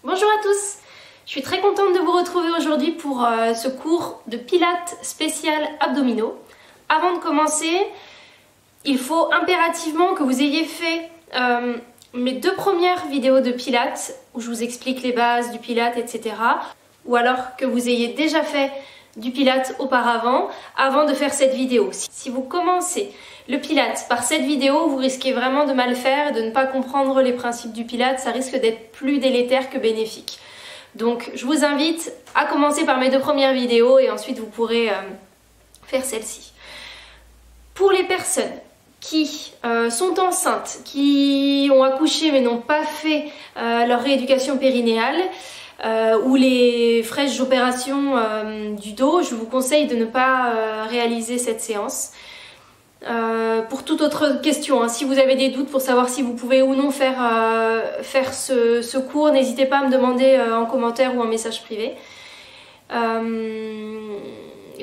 Bonjour à tous, je suis très contente de vous retrouver aujourd'hui pour ce cours de pilates spécial abdominaux. Avant de commencer, il faut impérativement que vous ayez fait mes 2 premières vidéos de pilates où je vous explique les bases du pilates, etc. Ou alors que vous ayez déjà fait du pilates auparavant avant de faire cette vidéo. Si vous commencez le pilates par cette vidéo, vous risquez vraiment de mal faire et de ne pas comprendre les principes du pilates. Ça risque d'être plus délétère que bénéfique. Donc je vous invite à commencer par mes 2 premières vidéos et ensuite vous pourrez faire celle-ci. Pour les personnes qui sont enceintes, qui ont accouché mais n'ont pas fait leur rééducation périnéale, ou les fraîches opérations du dos, je vous conseille de ne pas réaliser cette séance. Pour toute autre question, si vous avez des doutes pour savoir si vous pouvez ou non faire ce cours, n'hésitez pas à me demander en commentaire ou en message privé.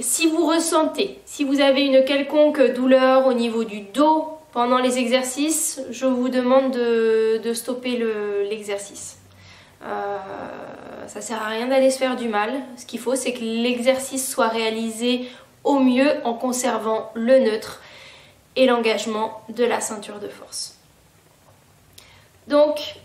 Si vous ressentez, si vous avez une quelconque douleur au niveau du dos pendant les exercices, je vous demande de stopper l'exercice. Ça sert à rien d'aller se faire du mal. Ce qu'il faut, c'est que l'exercice soit réalisé au mieux en conservant le neutre et l'engagement de la ceinture de force. Donc,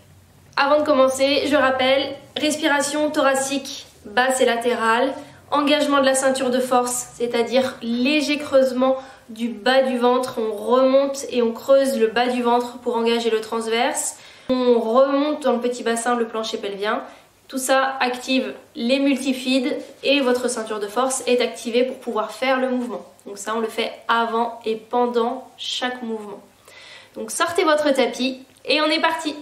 avant de commencer, je rappelle, respiration thoracique basse et latérale, engagement de la ceinture de force, c'est-à-dire léger creusement du bas du ventre, on remonte et on creuse le bas du ventre pour engager le transverse. On remonte dans le petit bassin, le plancher pelvien. Tout ça active les multifides et votre ceinture de force est activée pour pouvoir faire le mouvement. Donc ça, on le fait avant et pendant chaque mouvement. Donc sortez votre tapis et on est parti.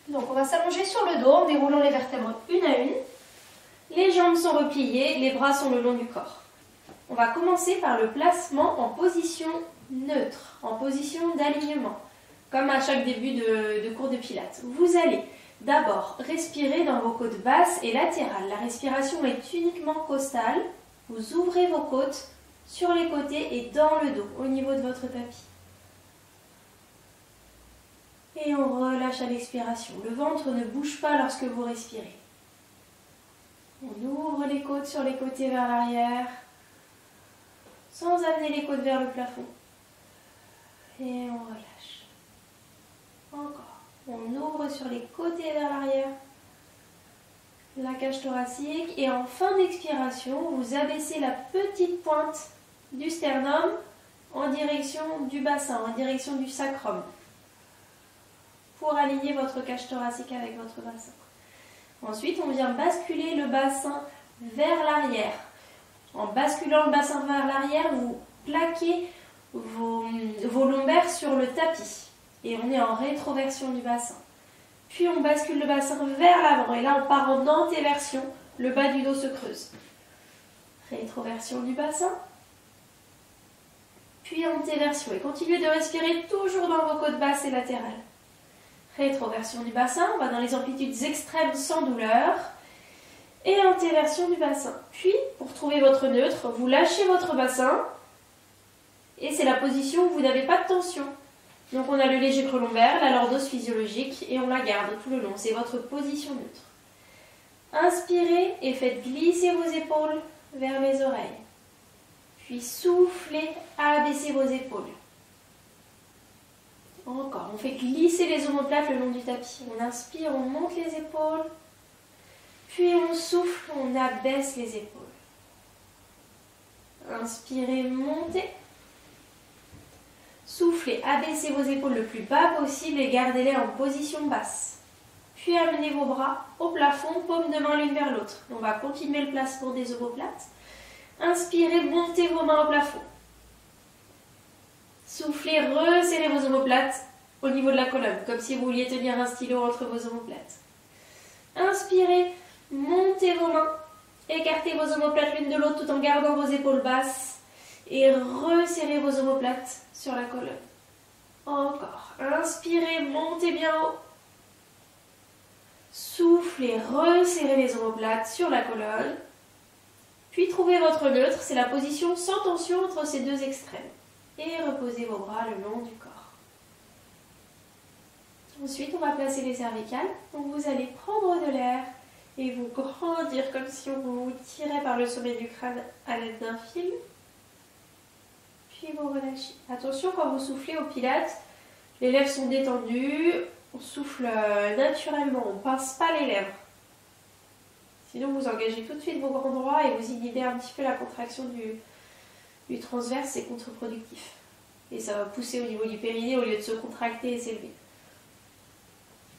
Donc on va s'allonger sur le dos en déroulant les vertèbres une à une. Les jambes sont repliées, les bras sont le long du corps. On va commencer par le placement en position neutre, en position d'alignement. Comme à chaque début de cours de pilates. Vous allez d'abord respirer dans vos côtes basses et latérales. La respiration est uniquement costale. Vous ouvrez vos côtes sur les côtés et dans le dos, au niveau de votre tapis. Et on relâche à l'expiration. Le ventre ne bouge pas lorsque vous respirez. On ouvre les côtes sur les côtés vers l'arrière, sans amener les côtes vers le plafond. Et on relâche. Encore. On ouvre sur les côtés vers l'arrière, la cage thoracique et en fin d'expiration, vous abaissez la petite pointe du sternum en direction du bassin, en direction du sacrum pour aligner votre cage thoracique avec votre bassin. Ensuite, on vient basculer le bassin vers l'arrière. En basculant le bassin vers l'arrière, vous plaquez vos lombaires sur le tapis. Et on est en rétroversion du bassin. Puis on bascule le bassin vers l'avant. Et là, on part en antéversion. Le bas du dos se creuse. Rétroversion du bassin. Puis antéversion. Et continuez de respirer toujours dans vos côtes basses et latérales. Rétroversion du bassin. On va dans les amplitudes extrêmes sans douleur. Et antéversion du bassin. Puis, pour trouver votre neutre, vous lâchez votre bassin. Et c'est la position où vous n'avez pas de tension. Donc on a le léger creux lombaire, la lordose physiologique et on la garde tout le long. C'est votre position neutre. Inspirez et faites glisser vos épaules vers les oreilles. Puis soufflez, abaissez vos épaules. Encore, on fait glisser les omoplates le long du tapis. On inspire, on monte les épaules. Puis on souffle, on abaisse les épaules. Inspirez, montez. Soufflez, abaissez vos épaules le plus bas possible et gardez-les en position basse. Puis amenez vos bras au plafond, paumes de main l'une vers l'autre. On va continuer le placement des omoplates. Inspirez, montez vos mains au plafond. Soufflez, resserrez vos omoplates au niveau de la colonne, comme si vous vouliez tenir un stylo entre vos omoplates. Inspirez, montez vos mains, écartez vos omoplates l'une de l'autre tout en gardant vos épaules basses. Et resserrez vos omoplates sur la colonne. Encore. Inspirez, montez bien haut. Soufflez, resserrez les omoplates sur la colonne. Puis trouvez votre neutre, c'est la position sans tension entre ces deux extrêmes. Et reposez vos bras le long du corps. Ensuite, on va placer les cervicales. Donc vous allez prendre de l'air et vous grandir comme si on vous tirait par le sommet du crâne à l'aide d'un fil. Puis vous relâchez. Attention, quand vous soufflez au pilates, les lèvres sont détendues. On souffle naturellement, on ne pince pas les lèvres. Sinon, vous engagez tout de suite vos grands droits et vous inhibez un petit peu la contraction du transverse, c'est contre-productif. Et ça va pousser au niveau du périnée au lieu de se contracter et s'élever.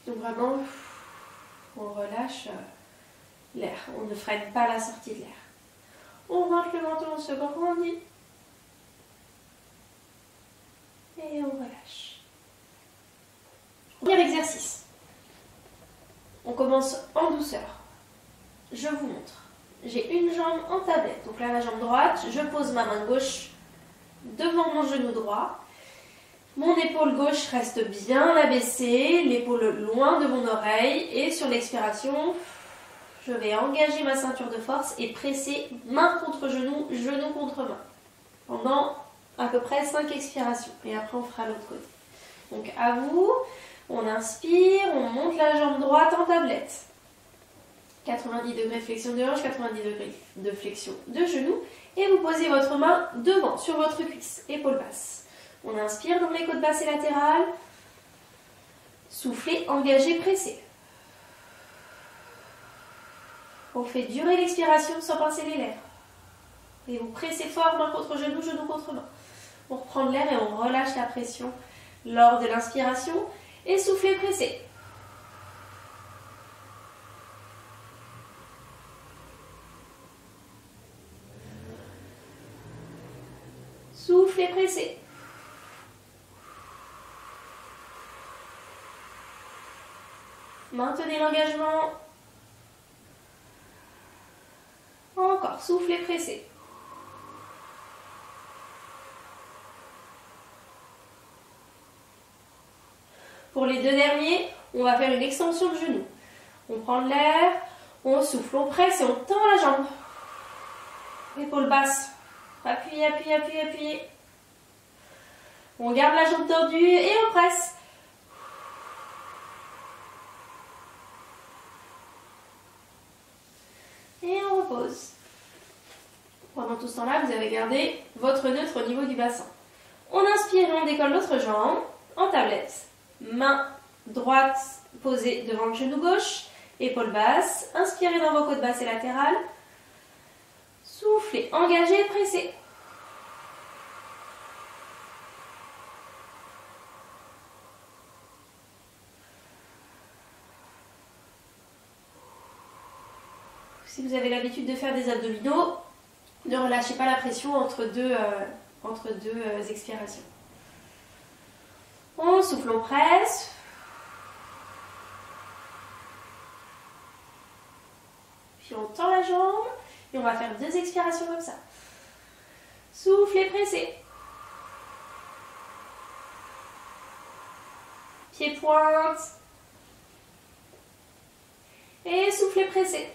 Donc vraiment, on relâche l'air. On ne freine pas la sortie de l'air. On rentre le menton, on se grandit. Et on relâche. Premier exercice. On commence en douceur. Je vous montre. J'ai une jambe en tablette. Donc là, la jambe droite, je pose ma main gauche devant mon genou droit. Mon épaule gauche reste bien abaissée, l'épaule loin de mon oreille. Et sur l'expiration, je vais engager ma ceinture de force et presser main contre genou, genou contre main. Pendant à peu près 5 expirations. Et après, on fera l'autre côté. Donc à vous, on inspire, on monte la jambe droite en tablette. 90 degrés flexion de hanche, 90 degrés de flexion de genou. Et vous posez votre main devant, sur votre cuisse, épaule basse. On inspire dans les côtes basses et latérales. Soufflez, engagez, pressez. On fait durer l'expiration sans pincer les lèvres. Et vous pressez fort, main contre genou, genou contre main. On reprend de l'air et on relâche la pression lors de l'inspiration. Et soufflez, pressez. Soufflez, pressez. Maintenez l'engagement. Encore, soufflez, pressez. Pour les deux derniers, on va faire une extension de genou. On prend de l'air, on souffle, on presse et on tend la jambe. Épaule basse. Appuyez, appuyez, appuyez, appuyez. On garde la jambe tendue et on presse. Et on repose. Pendant tout ce temps-là, vous avez gardé votre neutre au niveau du bassin. On inspire et on décolle l'autre jambe en tablette. Main droite posée devant le genou gauche, épaule basse. Inspirez dans vos côtes basses et latérales. Soufflez, engagez, pressez. Si vous avez l'habitude de faire des abdominaux, ne relâchez pas la pression entre deux expirations. On souffle, on presse. Puis on tend la jambe et on va faire 2 expirations comme ça. Soufflez, pressez. Pied pointe. Et soufflez, pressez.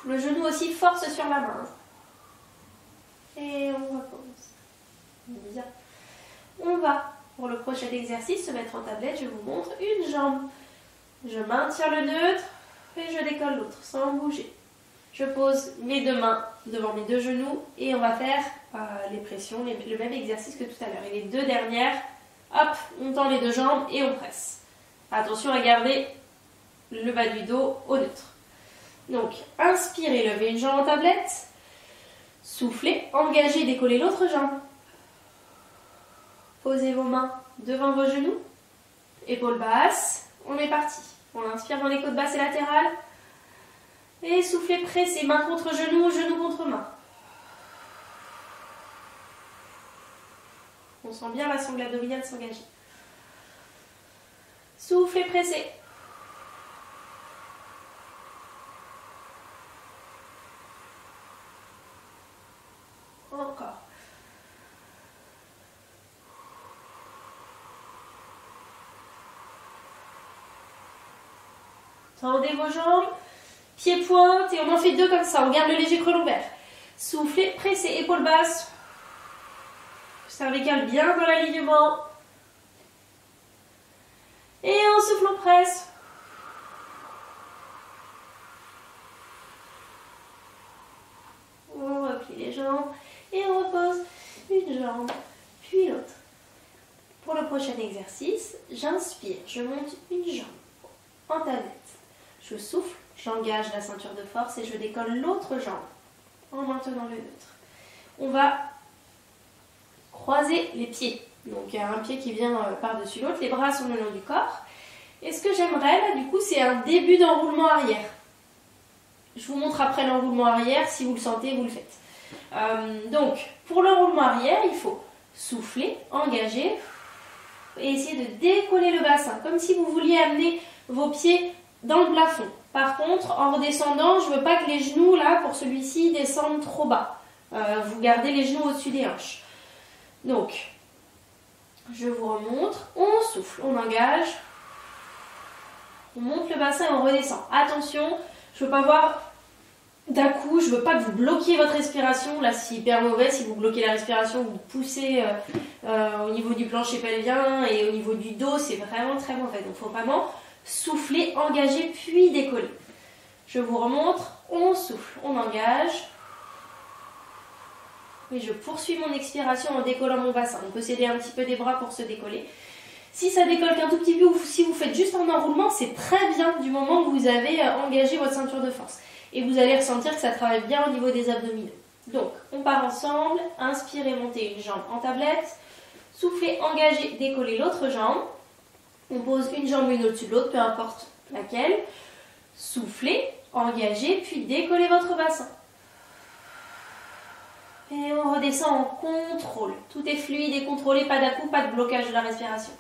Le genou aussi, force sur la main. Et on repose. Bien. On va, pour le prochain exercice, se mettre en tablette. Je vous montre une jambe. Je maintiens le neutre et je décolle l'autre sans bouger. Je pose mes 2 mains devant mes 2 genoux et on va faire les pressions, le même exercice que tout à l'heure. Et les 2 dernières, hop, on tend les 2 jambes et on presse. Attention à garder le bas du dos au neutre. Donc, inspirez, levez une jambe en tablette. Soufflez, engagez, décollez l'autre jambe. Posez vos mains devant vos genoux. Épaules basses. On est parti. On inspire dans les côtes basses et latérales. Et soufflez, pressez, main contre genou, genou contre main. On sent bien la sangle abdominale s'engager. Soufflez, pressez. Encore. Tendez vos jambes, pieds pointe et on en fait 2 comme ça. On garde le léger creux lombaire. Soufflez, pressez, épaules basses. Cervicale bien dans l'alignement. souffle, on presse. On replie les jambes et on repose une jambe, puis l'autre. Pour le prochain exercice, j'inspire, je monte une jambe en tablette. Je souffle, j'engage la ceinture de force et je décolle l'autre jambe en maintenant le neutre. On va croiser les pieds. Donc il y a un pied qui vient par-dessus l'autre, les bras sont le long du corps. Et ce que j'aimerais là, du coup, c'est un début d'enroulement arrière. Je vous montre après l'enroulement arrière, si vous le sentez, vous le faites. Donc, pour l'enroulement arrière, il faut souffler, engager et essayer de décoller le bassin, comme si vous vouliez amener vos pieds dans le plafond. Par contre, en redescendant, je ne veux pas que les genoux, là, pour celui-ci, descendent trop bas. Vous gardez les genoux au-dessus des hanches. Donc, je vous remontre, on souffle, on engage, on monte le bassin et on redescend. Attention, je ne veux pas voir d'un coup, je ne veux pas que vous bloquiez votre respiration. Là, c'est hyper mauvais. Si vous bloquez la respiration, vous poussez au niveau du plancher pelvien et au niveau du dos, c'est vraiment très mauvais. Donc, il faut vraiment souffler, engager, puis décoller. Je vous remontre, on souffle, on engage. Et je poursuis mon expiration en décollant mon bassin. On peut s'aider un petit peu des bras pour se décoller. Si ça décolle qu'un tout petit peu ou si vous faites juste un enroulement, c'est très bien du moment que vous avez engagé votre ceinture de force. Et vous allez ressentir que ça travaille bien au niveau des abdominaux. Donc, on part ensemble. Inspirez, montez une jambe en tablette. Soufflez, engagez, décollez l'autre jambe. On pose une jambe une au-dessus de l'autre, peu importe laquelle. Soufflez, engagez, puis décollez votre bassin. Et on redescend en contrôle. Tout est fluide et contrôlé, pas d'à-coup, pas de blocage de la respiration.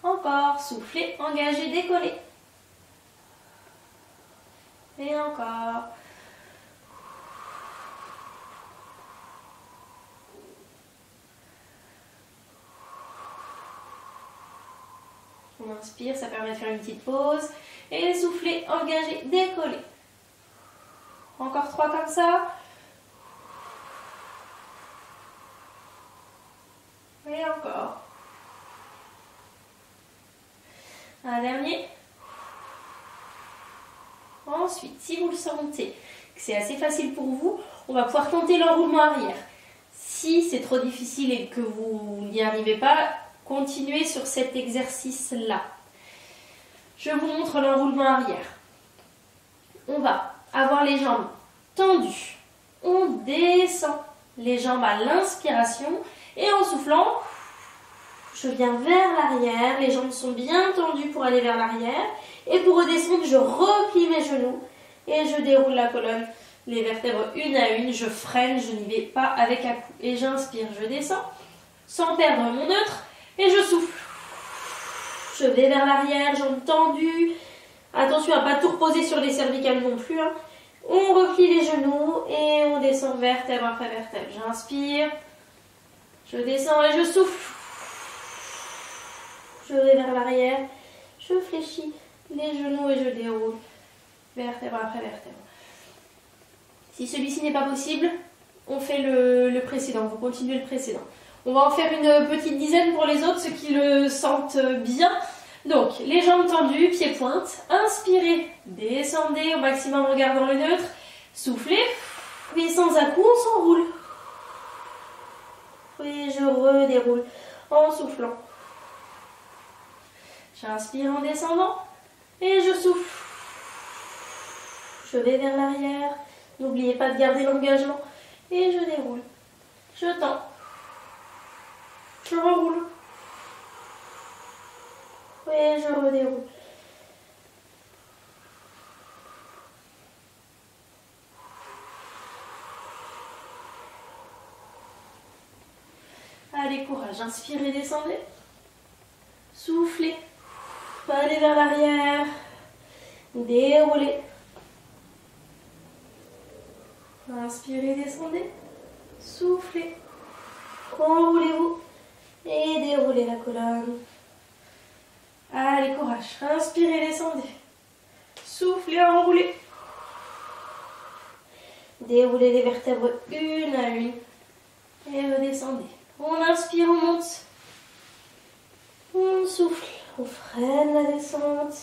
Encore, soufflez, engagez, décollez. Et encore. On inspire, ça permet de faire une petite pause. Et soufflez, engagez, décollez. Encore 3 comme ça. Et encore. Un dernier. Ensuite, si vous le sentez que c'est assez facile pour vous, on va pouvoir tenter l'enroulement arrière. Si c'est trop difficile et que vous n'y arrivez pas, continuez sur cet exercice-là. Je vous montre l'enroulement arrière. On va avoir les jambes tendues. On descend les jambes à l'inspiration et en soufflant, je viens vers l'arrière. Les jambes sont bien tendues pour aller vers l'arrière. Et pour redescendre, je replie mes genoux et je déroule la colonne, les vertèbres une à une. Je freine, je n'y vais pas avec à-coup. Et j'inspire, je descends sans perdre mon neutre et je souffle. Je vais vers l'arrière, jambes tendues. Attention à ne pas tout reposer sur les cervicales non plus. On replie les genoux et on descend vertèbre après vertèbre. J'inspire, je descends et je souffle. Je vais vers l'arrière, je fléchis les genoux et je déroule vertèbre après vertèbre. Si celui-ci n'est pas possible, on fait le précédent, vous continuez le précédent. On va en faire une petite dizaine pour les autres, ceux qui le sentent bien. Donc, les jambes tendues, pieds pointe. Inspirez, descendez au maximum en gardant le neutre. Soufflez, et sans à-coup, on s'enroule. Et je redéroule en soufflant. J'inspire en descendant et je souffle. Je vais vers l'arrière. N'oubliez pas de garder l'engagement. Et je déroule. Je tends. Je reroule. Et je redéroule. Allez, courage. Inspirez, descendez. Soufflez. Allez vers l'arrière. Déroulez. Inspirez, descendez. Soufflez. Enroulez-vous. Et déroulez la colonne. Allez, courage. Inspirez, descendez. Soufflez, enroulez. Déroulez les vertèbres une à une. Et redescendez. On inspire, on monte. On souffle. On freine la descente.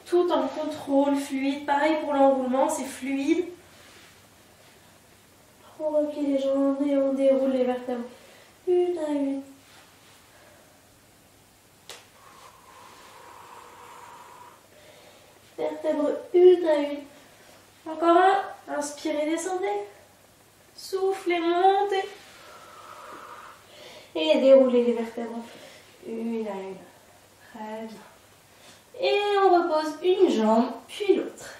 Tout en contrôle fluide. Pareil pour l'enroulement, c'est fluide. On replie les jambes et on déroule les vertèbres une à une. Vertèbres une à une. Encore un. Inspirez, descendez. Soufflez, montez. Et déroulez les vertèbres une à une. Très bien. Et on repose une jambe, puis l'autre.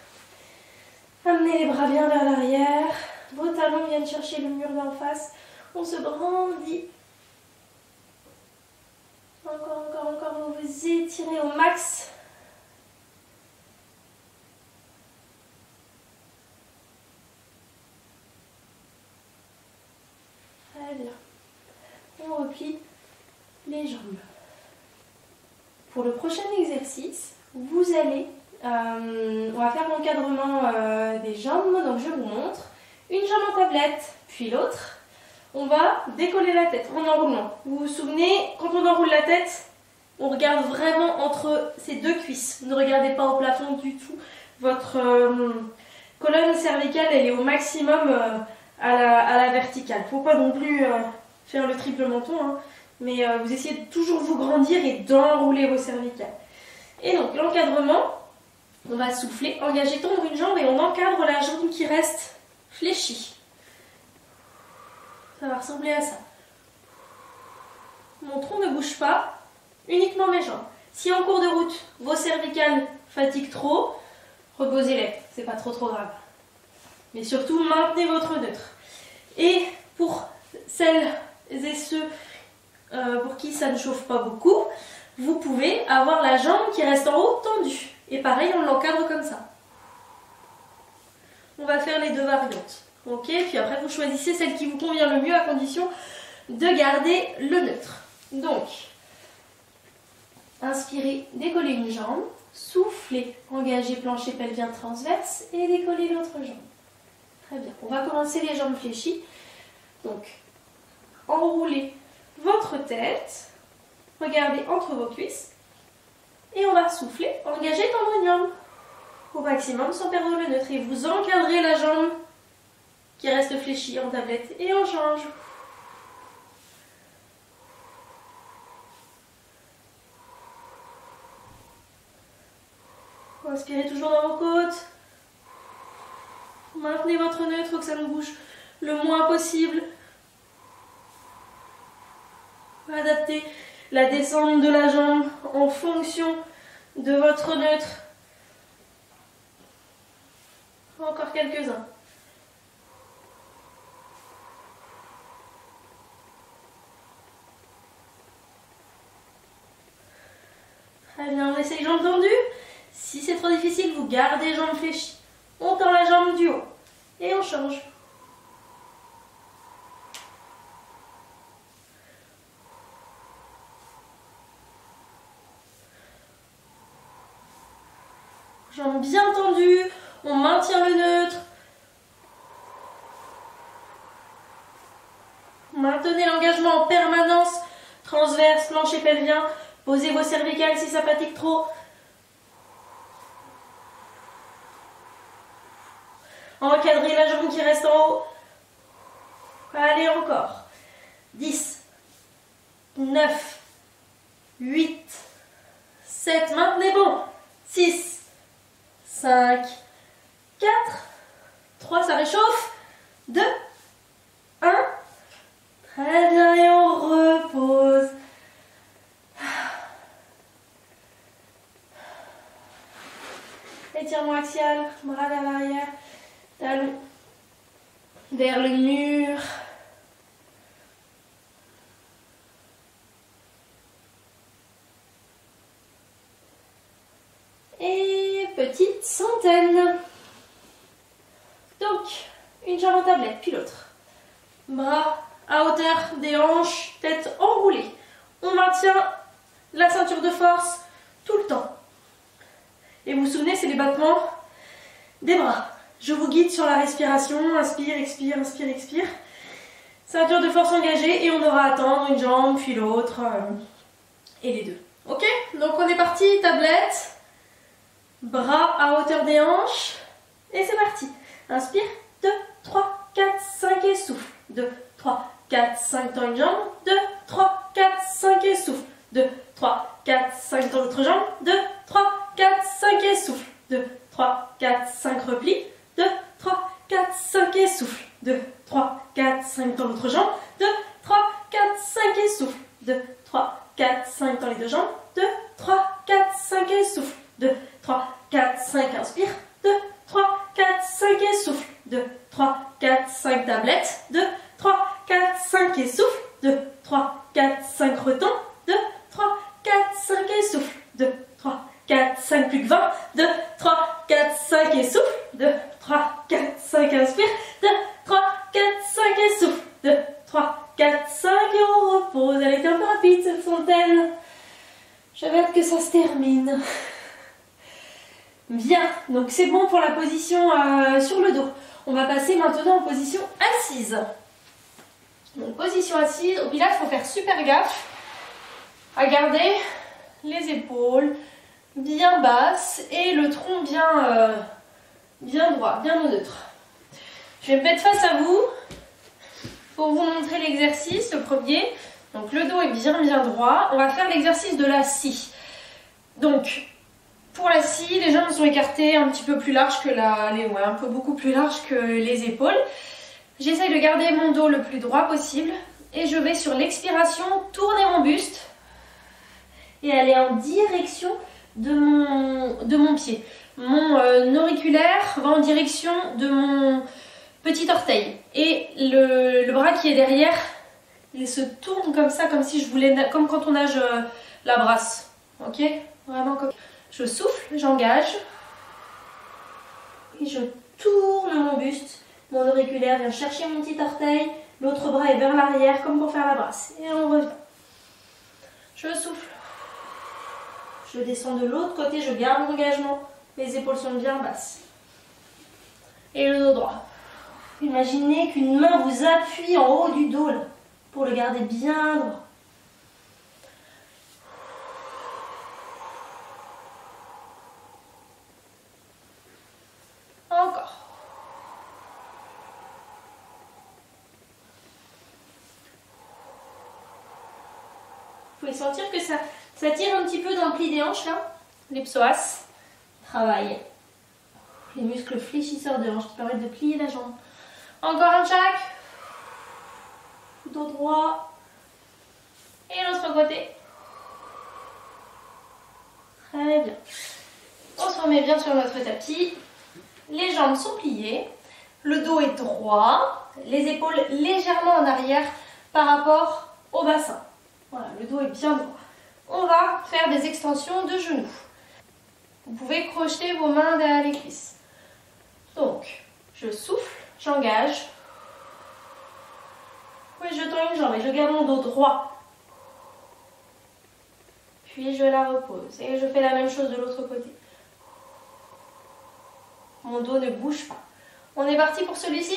Amenez les bras bien vers l'arrière. Vos talons viennent chercher le mur d'en face. On se brandit. Encore, encore, encore. Vous vous étirez au max. Très bien. On replie les jambes. Pour le prochain exercice, vous allez, on va faire l'encadrement des jambes, donc je vous montre. Une jambe en tablette, puis l'autre. On va décoller la tête en enroulement. Vous vous souvenez, quand on enroule la tête, on regarde vraiment entre ces deux cuisses. Ne regardez pas au plafond du tout. Votre colonne cervicale, elle est au maximum à la verticale. Il ne faut pas non plus faire le triple menton, hein. Mais vous essayez de toujours vous grandir et d'enrouler vos cervicales. Et donc l'encadrement, on va souffler, engager, tendre une jambe et on encadre la jambe qui reste fléchie. Ça va ressembler à ça. Mon tronc ne bouge pas, uniquement mes jambes. Si en cours de route, vos cervicales fatiguent trop, reposez-les, c'est pas trop grave. Mais surtout, maintenez votre neutre. Et pour celles et ceux pour qui ça ne chauffe pas beaucoup, vous pouvez avoir la jambe qui reste en haut tendue. Et pareil, on l'encadre comme ça. On va faire les deux variantes. Ok, puis après vous choisissez celle qui vous convient le mieux à condition de garder le neutre. Donc, inspirez, décollez une jambe, soufflez, engagez plancher pelvien transverse et décollez l'autre jambe. Très bien. On va commencer les jambes fléchies. Donc, enroulez votre tête, regardez entre vos cuisses et on va souffler, engager, tendre une jambe au maximum sans perdre le neutre et vous encadrez la jambe qui reste fléchie en tablette et on change. Inspirez toujours dans vos côtes, maintenez votre neutre, il faut que ça ne bouge le moins possible. Adaptez la descente de la jambe en fonction de votre neutre. Encore quelques-uns. Très bien, on essaye jambes tendues. Si c'est trop difficile, vous gardez jambes fléchies. On tend la jambe du haut et on change. Jambes bien tendues, on maintient le neutre. Maintenez l'engagement en permanence, transverse, plancher pelvien. Posez vos cervicales si ça fatigue trop. Encadrez la jambe qui reste en haut. Allez, encore. 10, 9, 8, 7, maintenez bon. 6, 5, 4, 3, ça réchauffe. 2, 1. Très bien, et on repose. Étirement axial, bras vers l'arrière, talons vers le mur. Et petite centaine. Donc, une jambe en tablette, puis l'autre. Bras à hauteur des hanches, tête enroulée. On maintient la ceinture de force tout le temps. Et vous vous souvenez, c'est les battements des bras. Je vous guide sur la respiration. Inspire, expire, inspire, expire. Ceinture de force engagée et on aura à tendre une jambe puis l'autre et les deux. Ok, donc on est parti, tablette, bras à hauteur des hanches, et c'est parti. Inspire, 2, 3, 4, 5 et souffle. 2, 3, 4, 5 dans une jambe, 2, 3, 4, 5 et souffle. 2, 3, 4, 5 dans l'autre jambe, 2, 3, 4, 5 et souffle. 2, 3, 4, 5 repli, 2, 3, 4, 5 et souffle. 2, 3, 4, 5 dans l'autre jambe, 2, 3, 4, 5 et souffle. 2, 3, 4, 5 dans les deux jambes, 2, 3, 4, 5 et souffle. 2, 3, 4, 5, inspire, 2, 3, 4, 5 et souffle. 2, 3, 4, 5 tablette, 2, 3, 4, 5 et souffle. 2, 3, 4, 5 retend, 2, 3, 4, 5 et souffle. 2, 3, 4, 5 plus que 20, 2, 3, 4, 5 et souffle. 2, 3, 4, 5 inspire, 2, 3, 4, 5 et souffle. 2, 3, 4, 5 et on repose. Elle était un peu rapide cette fontaine. J'avais hâte que ça se termine. Bien, donc c'est bon pour la position sur le dos. On va passer maintenant en position assise. Donc position assise, au pilates, il faut faire super gaffe à garder les épaules bien basses et le tronc bien droit, bien au neutre. Je vais me mettre face à vous pour vous montrer l'exercice, le premier. Donc le dos est bien droit. On va faire l'exercice de la scie. Donc pour la scie, les jambes sont écartées un petit peu plus larges que beaucoup plus larges que les épaules. J'essaye de garder mon dos le plus droit possible et je vais sur l'expiration tourner mon buste et aller en direction de mon pied. Mon auriculaire va en direction de mon petit orteil et le bras qui est derrière, il se tourne comme ça, comme si je voulais, comme quand on nage la brasse. Ok, vraiment comme. Je souffle, j'engage et je tourne mon buste. Mon auriculaire vient chercher mon petit orteil, l'autre bras est vers l'arrière comme pour faire la brasse. Et on revient. Je souffle. Je descends de l'autre côté, je garde mon engagement. Les épaules sont bien basses. Et le dos droit. Imaginez qu'une main vous appuie en haut du dos là, pour le garder bien droit. Encore. Vous pouvez sentir que ça tire un petit peu dans le pli des hanches là. Les psoas travaillent. Les muscles fléchisseurs de hanches qui permettent de plier la jambe. Encore un chaque. Dos droit. Et l'autre côté. Très bien. On se remet bien sur notre tapis. Les jambes sont pliées. Le dos est droit. Les épaules légèrement en arrière par rapport au bassin. Voilà, le dos est bien droit. On va faire des extensions de genoux. Vous pouvez crocheter vos mains derrière les cuisses. Donc, je souffle, j'engage. Puis je tends une jambe et je garde mon dos droit. Puis je la repose. Et je fais la même chose de l'autre côté. Mon dos ne bouge pas. On est parti pour celui-ci.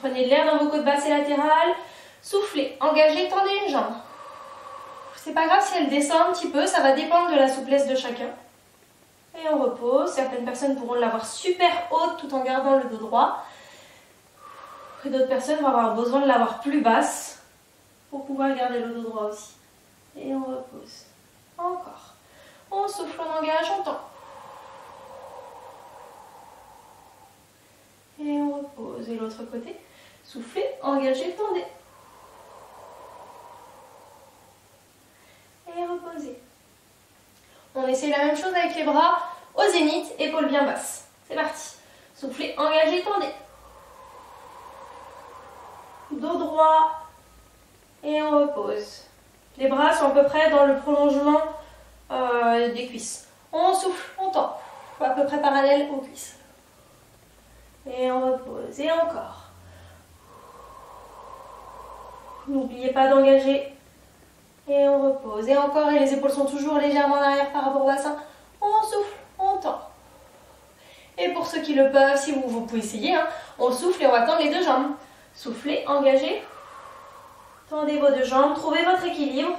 Prenez de l'air dans vos côtes basses et latérales. Soufflez, engagez, tendez une jambe. C'est pas grave si elle descend un petit peu, ça va dépendre de la souplesse de chacun. Et on repose. Certaines personnes pourront l'avoir super haute tout en gardant le dos droit. Et d'autres personnes vont avoir besoin de l'avoir plus basse pour pouvoir garder le dos droit aussi. Et on repose. Encore. On souffle, on engage, on tend. Et on repose. Et l'autre côté. Soufflez, engagez, tendez. Et reposez. On essaie la même chose avec les bras au zénith, épaules bien basses. C'est parti. Soufflez, engagez, tendez. Dos droit. Et on repose. Les bras sont à peu près dans le prolongement des cuisses. On souffle, on tend. À peu près parallèle aux cuisses. Et on repose. Et encore. N'oubliez pas d'engager. Et on repose. Et encore, et les épaules sont toujours légèrement en arrière par rapport au bassin. On souffle, on tend. Et pour ceux qui le peuvent, si vous pouvez essayer, hein, on souffle et on va tendre les deux jambes. Soufflez, engagez. Tendez vos deux jambes, trouvez votre équilibre.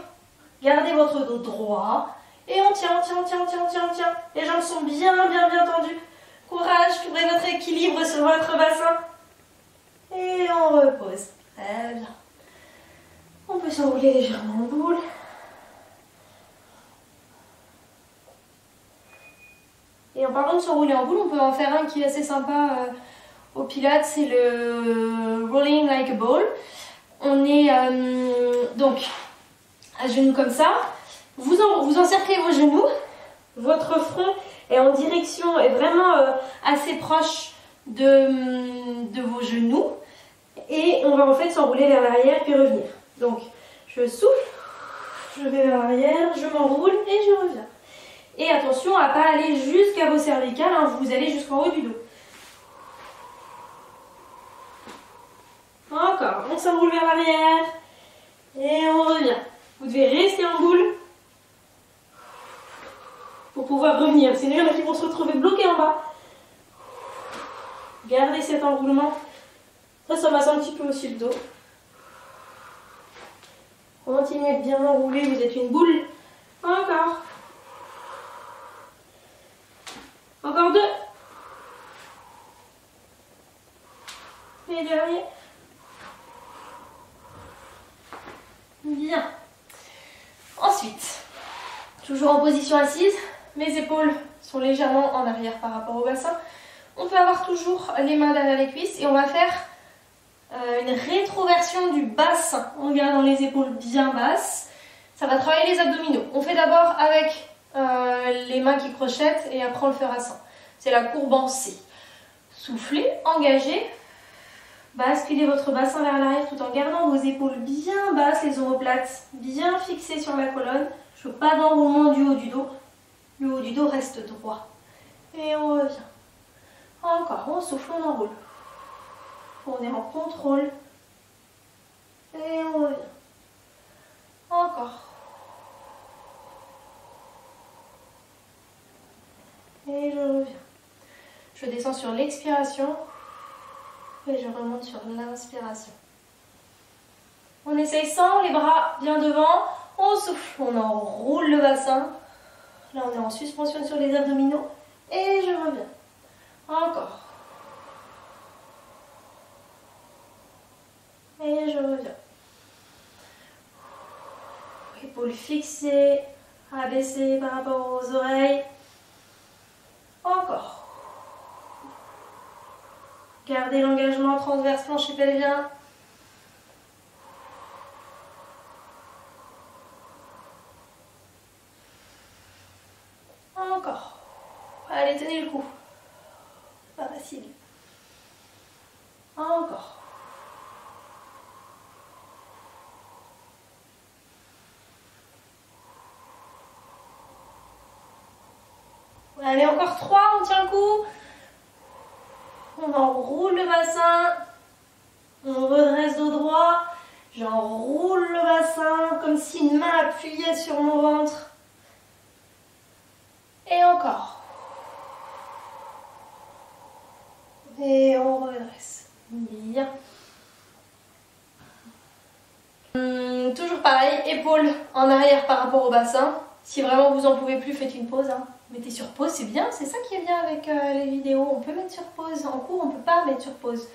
Gardez votre dos droit. Et on tient, on tient, on tient, on tient, on tient, on tient. Les jambes sont bien, bien, bien tendues. Courage, trouvez votre équilibre sur votre bassin. Et on repose. Très bien. On peut s'enrouler légèrement en boule. Et en parlant de s'enrouler en boule, on peut en faire un qui est assez sympa au Pilates, c'est le Rolling Like a Ball. On est donc à genoux comme ça. Vous encerclez vos genoux. Votre front est en direction, est vraiment assez proche de vos genoux. Et on va en fait s'enrouler vers l'arrière puis revenir. Donc je souffle, je vais vers l'arrière, je m'enroule et je reviens. Et attention à ne pas aller jusqu'à vos cervicales, hein, vous allez jusqu'en haut du dos. Encore, on s'enroule vers l'arrière et on revient. Vous devez rester en boule pour pouvoir revenir. Sinon, il y en a qui vont se retrouver bloqués en bas. Gardez cet enroulement. Ça masse un petit peu aussi le dos. Continuez de bien enrouler, vous êtes une boule. Encore. Encore 2. Et dernier. Bien. Ensuite, toujours en position assise, mes épaules sont légèrement en arrière par rapport au bassin. On peut avoir toujours les mains derrière les cuisses et on va faire une rétroversion du bassin en gardant les épaules bien basses. Ça va travailler les abdominaux. On fait d'abord avec les mains qui crochettent et après on le fera sans. C'est la courbe en C. Soufflez, engagez, basculez votre bassin vers l'arrière tout en gardant vos épaules bien basses, les omoplates bien fixées sur la colonne. Je ne veux pas d'enroulement du haut du dos. Le haut du dos reste droit. Et on revient. Encore, on souffle, on enroule. On est en contrôle. Et on revient. Encore. Et je reviens. Je descends sur l'expiration. Et je remonte sur l'inspiration. On essaye sans, les bras bien devant. On souffle, on enroule le bassin. Là, on est en suspension sur les abdominaux. Et je reviens. Encore. Et je reviens. Épaules fixées, abaissées par rapport aux oreilles. Encore. Gardez l'engagement transverse plancher pelvien. Encore. Allez, tenez le coup. Pas facile. Encore. Allez, encore 3, on tient le coup. On enroule le bassin. On redresse dos droit. J'enroule le bassin comme si une main appuyait sur mon ventre. Et encore. Et on redresse. Bien. Toujours pareil, épaules en arrière par rapport au bassin. Si vraiment vous en pouvez plus, faites une pause. Hein. Mettez sur pause, c'est bien, c'est ça qui est bien avec les vidéos. On peut mettre sur pause. En cours, on ne peut pas mettre sur pause.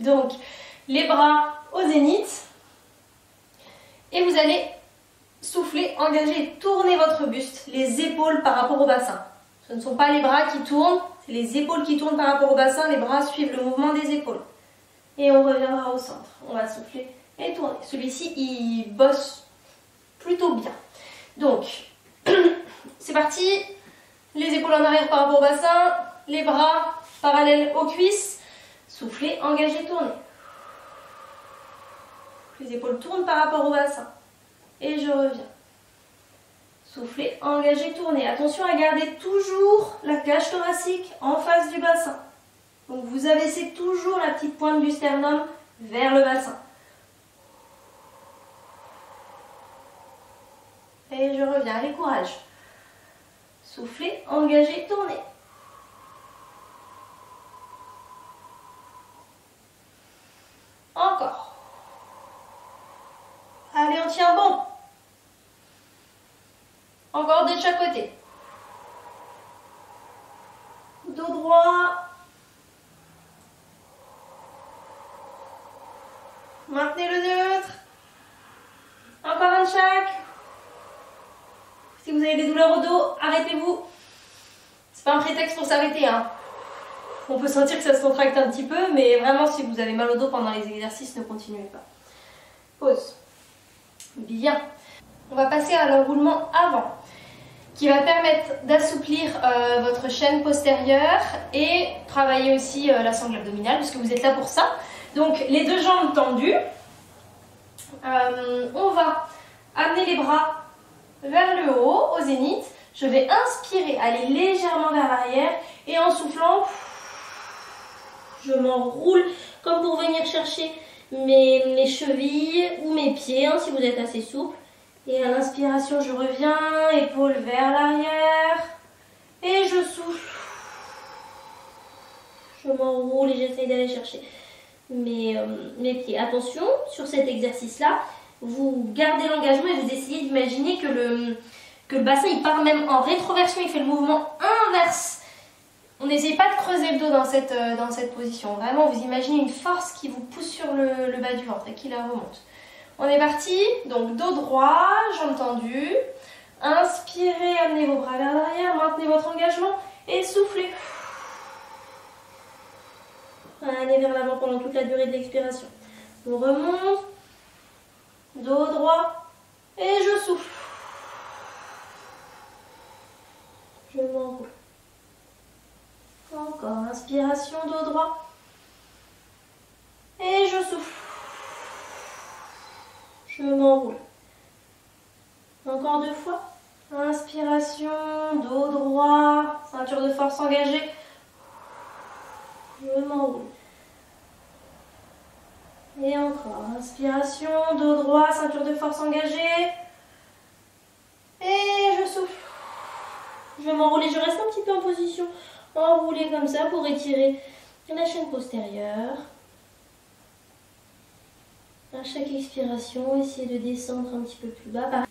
Donc, les bras au zénith. Et vous allez souffler, engager, tourner votre buste, les épaules par rapport au bassin. Ce ne sont pas les bras qui tournent, c'est les épaules qui tournent par rapport au bassin. Les bras suivent le mouvement des épaules. Et on reviendra au centre. On va souffler et tourner. Celui-ci, il bosse plutôt bien. Donc, c'est parti. Les épaules en arrière par rapport au bassin. Les bras parallèles aux cuisses. Soufflez, engagez, tournez. Les épaules tournent par rapport au bassin. Et je reviens. Soufflez, engagez, tournez. Attention à garder toujours la cage thoracique en face du bassin. Donc vous abaissez toujours la petite pointe du sternum vers le bassin. Et je reviens, allez, courage. Soufflez, engagez, tournez. Encore. Allez, on tient bon. Encore deux de chaque côté. Dos droit. Maintenez le neutre. Encore un de chaque. Si vous avez des douleurs au dos, arrêtez-vous. C'est pas un prétexte pour s'arrêter, hein. On peut sentir que ça se contracte un petit peu, mais vraiment si vous avez mal au dos pendant les exercices, ne continuez pas. Pause. Bien. On va passer à l'enroulement avant, qui va permettre d'assouplir votre chaîne postérieure et travailler aussi la sangle abdominale, puisque vous êtes là pour ça. Donc les deux jambes tendues. On va amener les bras vers le haut, au zénith. Je vais inspirer, aller légèrement vers l'arrière et en soufflant, je m'enroule comme pour venir chercher mes chevilles ou mes pieds, hein, si vous êtes assez souple. Et à l'inspiration, je reviens, épaules vers l'arrière et je souffle. Je m'enroule et j'essaie d'aller chercher mes pieds. Attention, sur cet exercice-là, vous gardez l'engagement et vous essayez d'imaginer que le bassin il part même en rétroversion, il fait le mouvement inverse. On n'essaye pas de creuser le dos dans cette position. Vraiment, vous imaginez une force qui vous pousse sur le bas du ventre et qui la remonte. On est parti. Donc dos droit, jambes tendues. Inspirez, amenez vos bras vers l'arrière, maintenez votre engagement et soufflez. Allez vers l'avant pendant toute la durée de l'expiration. On remonte. Dos droit et je souffle. Je m'enroule. Encore, inspiration, dos droit. Et je souffle. Je m'enroule. Encore deux fois. Inspiration, dos droit, ceinture de force engagée. Je m'enroule. Et encore, inspiration, dos droit, ceinture de force engagée. Et je souffle. Je vais m'enrouler, je reste un petit peu en position enroulée comme ça pour étirer la chaîne postérieure. À chaque expiration, essayez de descendre un petit peu plus bas.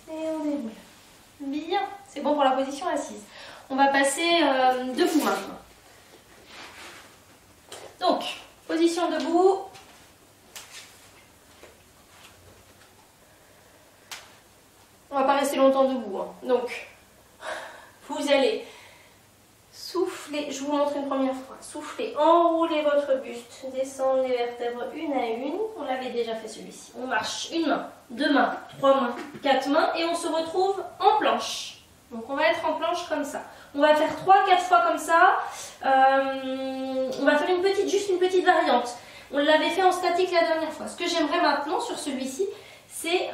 Et on déroule. Bien, c'est bon pour la position assise. On va passer debout maintenant. Donc, position debout. On va pas rester longtemps debout, hein. Donc, vous allez souffler, je vous montre une première fois. Soufflez, enroulez votre buste, descendre les vertèbres une à une. On l'avait déjà fait celui-ci. On marche une main, deux mains, trois mains, quatre mains et on se retrouve en planche. Donc on va être en planche comme ça. On va faire 3-4 fois comme ça. On va faire juste une petite variante. On l'avait fait en statique la dernière fois. Ce que j'aimerais maintenant sur celui-ci, c'est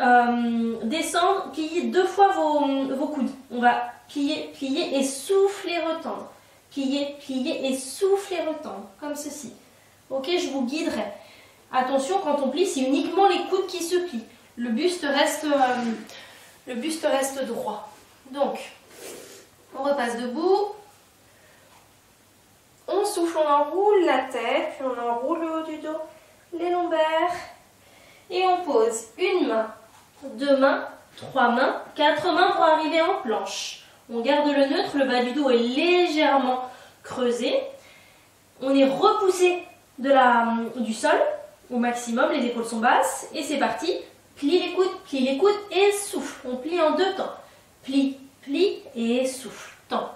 descendre, plier deux fois vos coudes. On va plier, plier et souffler, retendre. Plier, plier et souffler, retendre. Comme ceci. Ok, je vous guiderai. Attention, quand on plie, c'est uniquement les coudes qui se plient. Le buste reste droit. Donc, on repasse debout. On souffle, on enroule la tête, puis on enroule le haut du dos, les lombaires. Et on pose une main, deux mains, trois mains, quatre mains pour arriver en planche. On garde le neutre, le bas du dos est légèrement creusé. On est repoussé du sol au maximum, les épaules sont basses. Et c'est parti. Plie les coudes et souffle. On plie en deux temps. Plie, plie et souffle. Tends.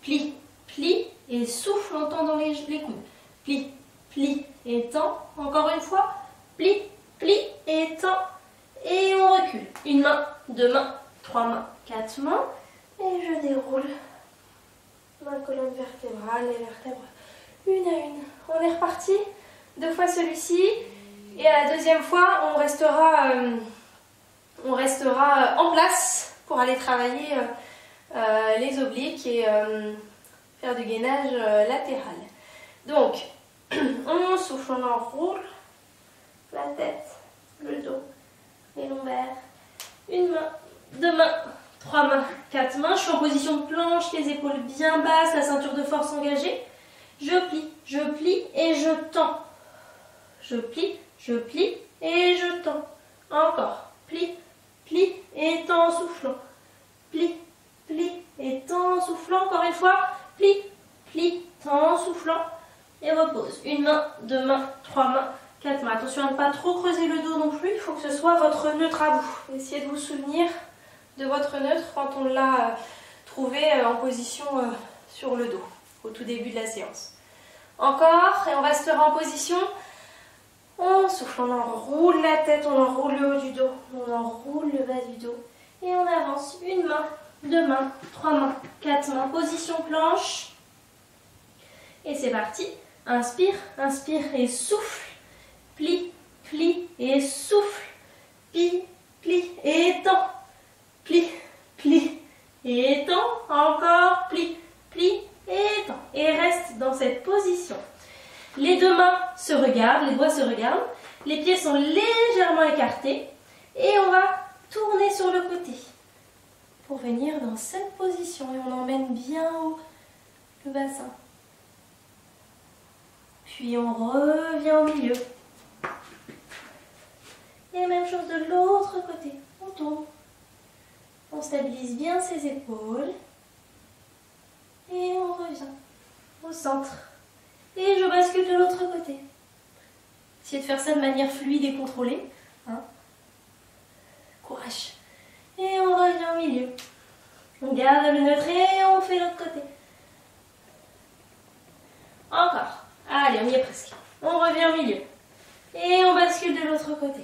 Plie, plie et souffle en tendant les coudes. Plie, plie et tends. Encore une fois. Plie, plie et tends. Et on recule. Une main, deux mains, trois mains, quatre mains. Et je déroule ma colonne vertébrale, les vertèbres une à une. On est reparti. Deux fois celui-ci. Et à la deuxième fois, on restera en place pour aller travailler les obliques et faire du gainage latéral. Donc, on souffle, on enroule la tête, le dos, les lombaires. Une main, deux mains, trois mains, quatre mains. Je suis en position de planche, les épaules bien basses, la ceinture de force engagée. Je plie et je tends. Je plie, Je plie et je tends. Encore. Plie, plie et tends en soufflant. Plie, plie et tends en soufflant. Encore une fois. Plie, plie, tends en soufflant. Et repose. Une main, deux mains, trois mains, quatre mains. Attention à ne pas trop creuser le dos non plus. Il faut que ce soit votre neutre à vous. Essayez de vous souvenir de votre neutre quand on l'a trouvé en position sur le dos au tout début de la séance. Encore, et on restera en position. On souffle, on enroule la tête, on enroule le haut du dos, on enroule le bas du dos. Et on avance. Une main, deux mains, trois mains, quatre mains. Position planche. Et c'est parti. Inspire, inspire et souffle. Plie, plie et souffle. Plie, plie et étends. Plie, plie et étends. Encore, plie, plie et étends. Et reste dans cette position. Les deux mains se regardent, les doigts se regardent. Les pieds sont légèrement écartés. Et on va tourner sur le côté pour venir dans cette position. Et on emmène bien haut le bassin. Puis on revient au milieu. Et même chose de l'autre côté. On tourne. On stabilise bien ses épaules. Et on revient au centre. Et je bascule de l'autre côté. Essayez de faire ça de manière fluide et contrôlée. Hein? Courage. Et on revient au milieu. On garde le neutre et on fait l'autre côté. Encore. Allez, on y est presque. On revient au milieu. Et on bascule de l'autre côté.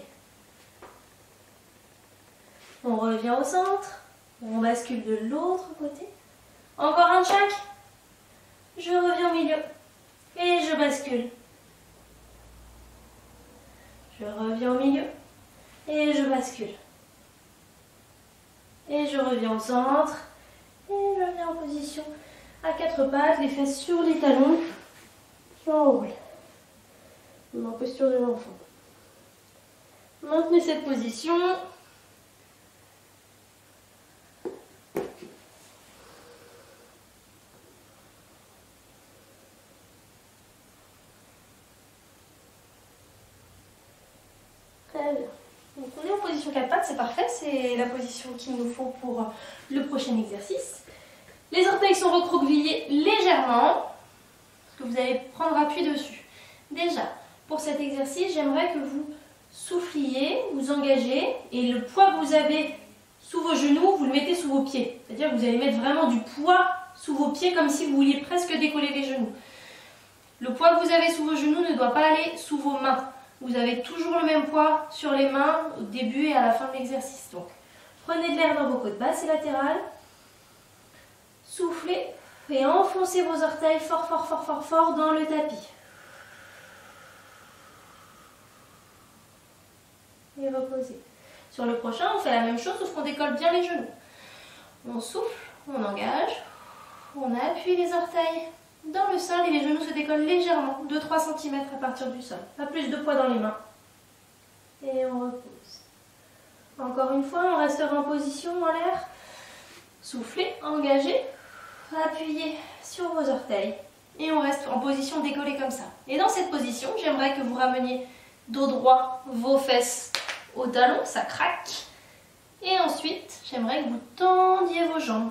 On revient au centre. On bascule de l'autre côté. Encore un de chaque. Je reviens au milieu. Et je bascule. Je reviens au milieu. Et je bascule. Et je reviens au centre. Et je reviens en position à quatre pattes, les fesses sur les talons. J'enroule. On est en posture de l'enfant. Maintenez cette position. Très bien. Donc on est en position 4 pattes, c'est parfait. C'est la position qu'il nous faut pour le prochain exercice. Les orteils sont recroquevillés légèrement. Que vous allez prendre appui dessus. Déjà, pour cet exercice, j'aimerais que vous souffliez, vous engagez, et le poids que vous avez sous vos genoux, vous le mettez sous vos pieds. C'est-à-dire que vous allez mettre vraiment du poids sous vos pieds, comme si vous vouliez presque décoller les genoux. Le poids que vous avez sous vos genoux ne doit pas aller sous vos mains. Vous avez toujours le même poids sur les mains au début et à la fin de l'exercice. Donc, prenez de l'air dans vos côtes basses et latérales. Soufflez. Et enfoncez vos orteils fort, fort, fort, fort, fort dans le tapis. Et reposez. Sur le prochain, on fait la même chose, sauf qu'on décolle bien les genoux. On souffle, on engage, on appuie les orteils dans le sol et les genoux se décollent légèrement, 2-3 cm à partir du sol. Pas plus de poids dans les mains. Et on repose. Encore une fois, on restera en position en l'air. Soufflez, engagez. Appuyez sur vos orteils et on reste en position décollée comme ça. Et dans cette position, j'aimerais que vous rameniez dos droit vos fesses au talon, ça craque. Et ensuite, j'aimerais que vous tendiez vos jambes.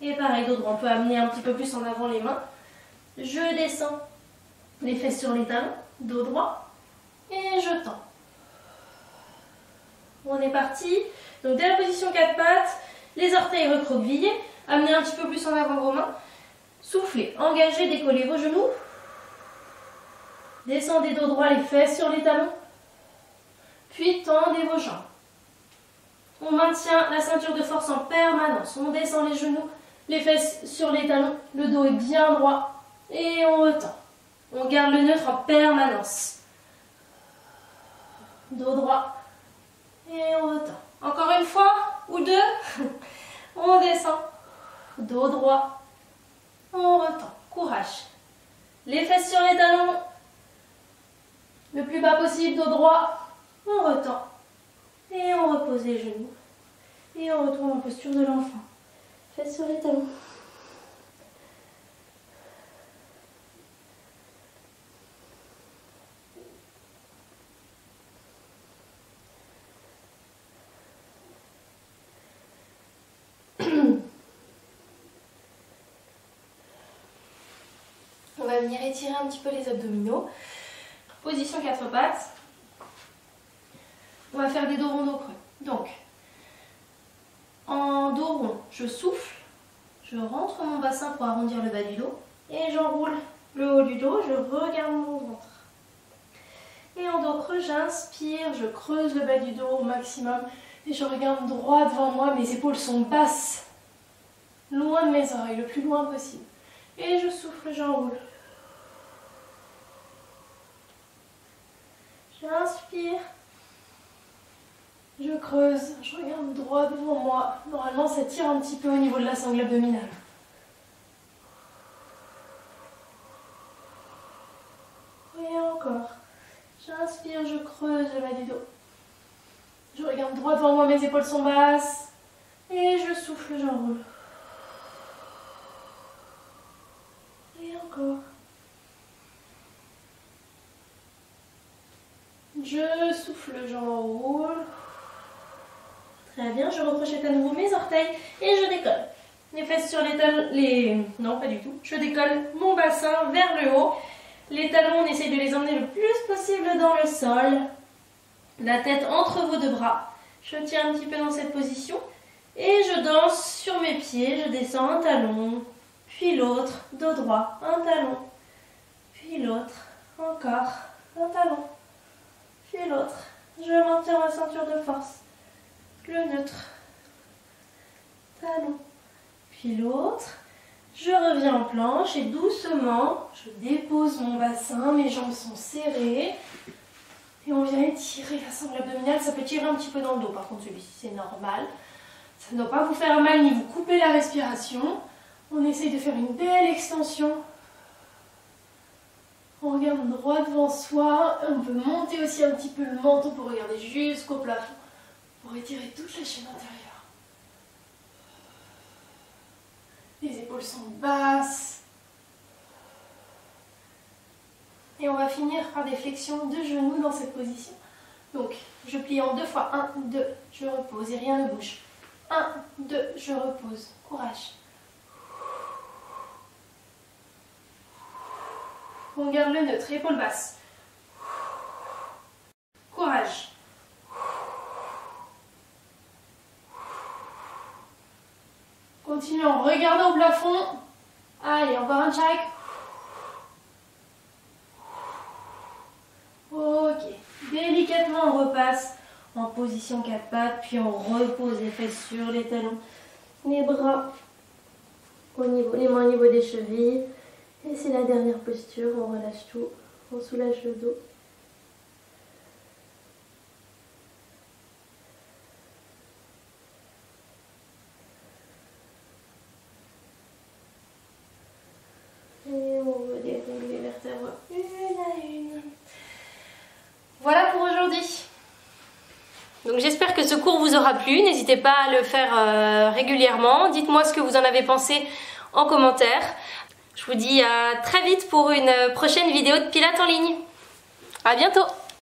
Et pareil, dos droit, on peut amener un petit peu plus en avant les mains. Je descends les fesses sur les talons, dos droit, et je tends. On est parti. Donc dès la position 4 pattes, les orteils recroquevillés. Amenez un petit peu plus en avant vos mains. Soufflez, engagez, décollez vos genoux. Descendez dos droit, les fesses sur les talons. Puis tendez vos jambes. On maintient la ceinture de force en permanence. On descend les genoux, les fesses sur les talons. Le dos est bien droit. Et on retend. On garde le neutre en permanence. Dos droit. Et on retend. Encore une fois ou deux. On descend. Dos droit, on retend, courage. Les fesses sur les talons, le plus bas possible, dos droit, on retend. Et on repose les genoux. Et on retourne en posture de l'enfant. Fesses sur les talons. va venir étirer un petit peu les abdominaux. Position 4 pattes. On va faire des dos ronds, dos creux. Donc, en dos rond, je souffle, je rentre mon bassin pour arrondir le bas du dos et j'enroule le haut du dos, je regarde mon ventre. Et en dos creux, j'inspire, je creuse le bas du dos au maximum et je regarde droit devant moi, mes épaules sont basses, loin de mes oreilles, le plus loin possible. Et je souffle, j'enroule. J'inspire, je creuse, je regarde droit devant moi. Normalement, ça tire un petit peu au niveau de la sangle abdominale. Et encore. J'inspire, je creuse le bas du dos. Je regarde droit devant moi, mes épaules sont basses. Et je souffle, j'enroule. Et encore. Je souffle, j'enroule. Très bien, je recrochette à nouveau mes orteils et je décolle. Les fesses sur les talons, non pas du tout. Je décolle mon bassin vers le haut. Les talons, on essaye de les emmener le plus possible dans le sol. La tête entre vos deux bras. Je tiens un petit peu dans cette position. Et je danse sur mes pieds. Je descends un talon, puis l'autre, dos droit, un talon, puis l'autre, encore, un talon, puis l'autre. Je maintiens ma ceinture de force. Le neutre, talon, puis l'autre. Je reviens en planche et doucement, je dépose mon bassin, mes jambes sont serrées. Et on vient étirer la sangle abdominale. Ça peut tirer un petit peu dans le dos, par contre celui-ci c'est normal. Ça ne doit pas vous faire mal ni vous couper la respiration. On essaye de faire une belle extension. On regarde droit devant soi. On peut monter aussi un petit peu le menton pour regarder jusqu'au plafond. Pour étirer toute la chaîne intérieure. Les épaules sont basses. Et on va finir par des flexions de genoux dans cette position. Donc, je plie en 2 fois. 1, 2, je repose et rien ne bouge. 1, 2, je repose. Courage. On garde le neutre, épaules basses. Courage. Continue en regardant au plafond. Allez, encore un check. Ok. Délicatement, on repasse en position 4 pattes. Puis on repose les fesses sur les talons. Les bras les mains au niveau des chevilles. Et c'est la dernière posture. On relâche tout. On soulage le dos. Et on redéroule les vertèbres une à une. Voilà pour aujourd'hui. Donc j'espère que ce cours vous aura plu. N'hésitez pas à le faire régulièrement. Dites-moi ce que vous en avez pensé en commentaire. Je vous dis à très vite pour une prochaine vidéo de pilates en ligne. À bientôt!